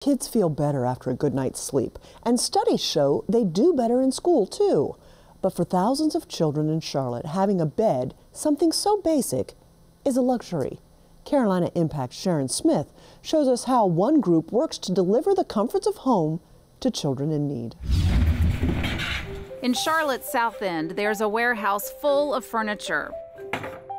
Kids feel better after a good night's sleep, and studies show they do better in school too. But for thousands of children in Charlotte, having a bed, something so basic, is a luxury. Carolina Impact's Sharon Smith shows us how one group works to deliver the comforts of home to children in need. In Charlotte's South End, there's a warehouse full of furniture.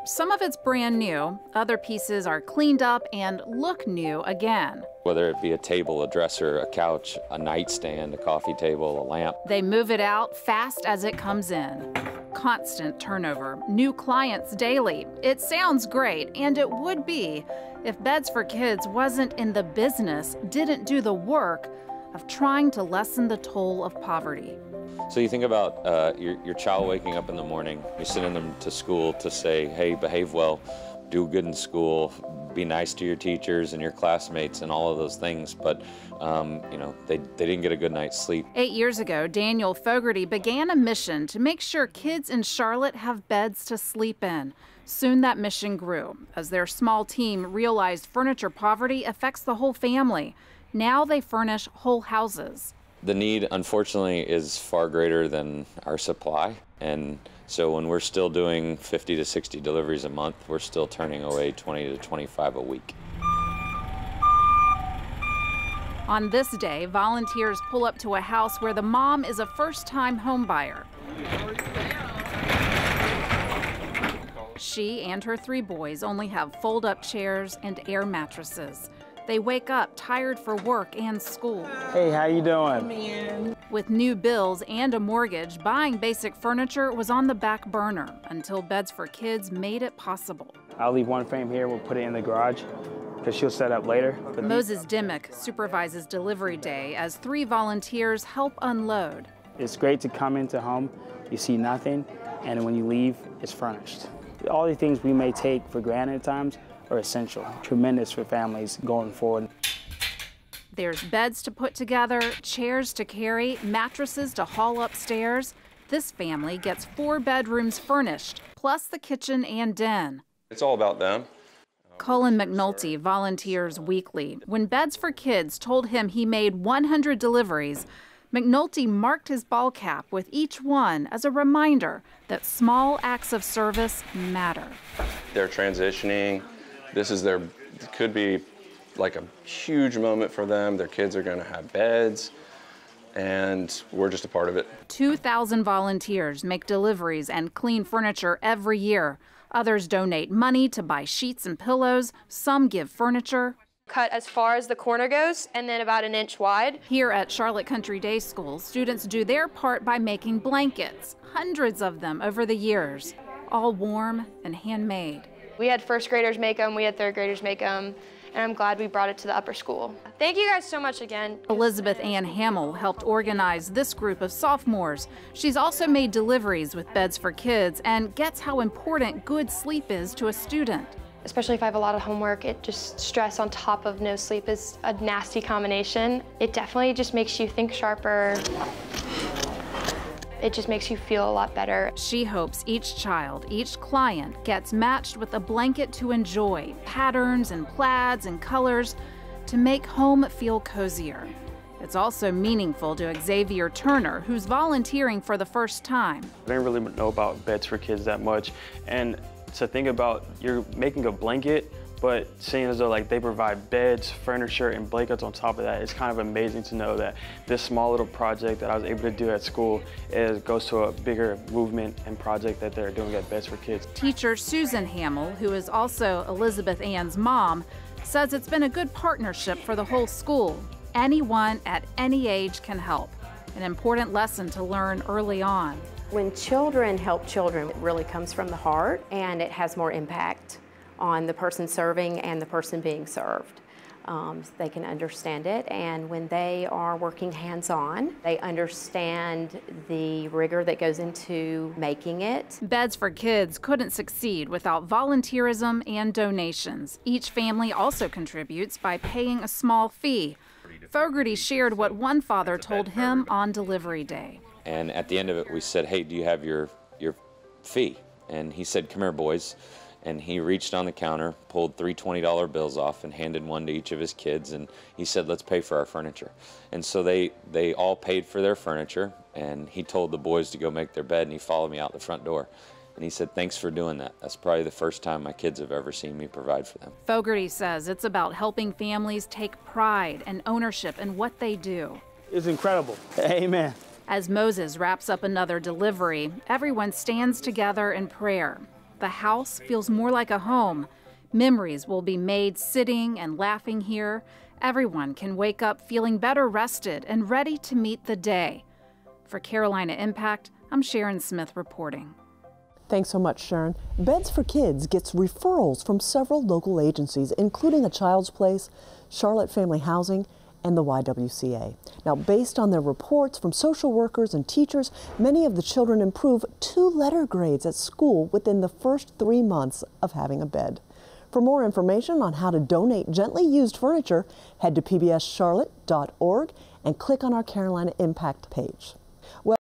Some of it's brand new, other pieces are cleaned up and look new again. Whether it be a table, a dresser, a couch, a nightstand, a coffee table, a lamp. They move it out fast as it comes in. Constant turnover, new clients daily. It sounds great, and it would be if Beds for Kids wasn't in the business, didn't do the work of trying to lessen the toll of poverty. So you think about your child waking up in the morning, you're sending them to school to say, hey, behave well, do good in school, be nice to your teachers and your classmates and all of those things, but you know, they didn't get a good night's sleep. 8 years ago, Daniel Fogarty began a mission to make sure kids in Charlotte have beds to sleep in. Soon that mission grew as their small team realized furniture poverty affects the whole family. Now they furnish whole houses. The need, unfortunately, is far greater than our supply, and so when we're still doing 50 to 60 deliveries a month, we're still turning away 20 to 25 a week. On this day, volunteers pull up to a house where the mom is a first-time home buyer. She and her 3 boys only have fold-up chairs and air mattresses. They wake up tired for work and school. Hey, how you doing? With new bills and a mortgage, buying basic furniture was on the back burner until Beds for Kids made it possible. I'll leave one frame here, we'll put it in the garage because she'll set up later. Moses Dimmick supervises delivery day as 3 volunteers help unload. It's great to come into home, you see nothing, and when you leave, it's furnished. All the things we may take for granted at times are essential, tremendous for families going forward. There's beds to put together, chairs to carry, mattresses to haul upstairs. This family gets 4 bedrooms furnished, plus the kitchen and den. It's all about them. Cullen McNulty volunteers weekly. When Beds for Kids told him he made 100 deliveries, McNulty marked his ball cap with each one as a reminder that small acts of service matter. They're transitioning. This is could be like a huge moment for them. Their kids are going to have beds, and we're just a part of it. 2,000 volunteers make deliveries and clean furniture every year. Others donate money to buy sheets and pillows. Some give furniture. Cut as far as the corner goes and then about 1 inch wide. Here at Charlotte Country Day School, students do their part by making blankets, hundreds of them over the years, all warm and handmade. We had first graders make them, we had third graders make them, and I'm glad we brought it to the upper school. Thank you guys so much again. Elizabeth Ann Hamill helped organize this group of sophomores. She's also made deliveries with Beds for Kids and gets how important good sleep is to a student. Especially if I have a lot of homework, stress on top of no sleep is a nasty combination. It definitely just makes you think sharper. It just makes you feel a lot better. She hopes each child, each client gets matched with a blanket to enjoy, patterns and plaids and colors to make home feel cozier. It's also meaningful to Xavier Turner, who's volunteering for the first time. I didn't really know about Beds for Kids that much, and to think about you're making a blanket, but seeing as though like they provide beds, furniture, and blankets on top of that, it's kind of amazing to know that this small little project that I was able to do at school goes to a bigger movement and project that they're doing at Beds for Kids. Teacher Susan Hamill, who is also Elizabeth Ann's mom, says it's been a good partnership for the whole school. Anyone at any age can help. An important lesson to learn early on. When children help children, it really comes from the heart, and it has more impact on the person serving and the person being served. They can understand it, and when they are working hands-on, they understand the rigor that goes into making it. Beds for Kids couldn't succeed without volunteerism and donations. Each family also contributes by paying a small fee. Fogarty shared what one father told him on delivery day. And at the end of it, we said, hey, do you have your fee? And he said, come here, boys. And he reached on the counter, pulled 3 $20 bills off and handed one to each of his kids, and he said, let's pay for our furniture. And so they all paid for their furniture, and he told the boys to go make their bed, and he followed me out the front door. And he said, thanks for doing that. That's probably the first time my kids have ever seen me provide for them. Fogarty says it's about helping families take pride and ownership in what they do. It's incredible. Amen. As Moses wraps up another delivery, everyone stands together in prayer. The house feels more like a home. Memories will be made sitting and laughing here. Everyone can wake up feeling better rested and ready to meet the day. For Carolina Impact, I'm Sharon Smith reporting. Thanks so much, Sharon. Beds for Kids gets referrals from several local agencies, including A Child's Place, Charlotte Family Housing, and the YWCA. Now, based on their reports from social workers and teachers, many of the children improve 2 letter grades at school within the first 3 months of having a bed. For more information on how to donate gently used furniture, head to pbscharlotte.org and click on our Carolina Impact page. Well,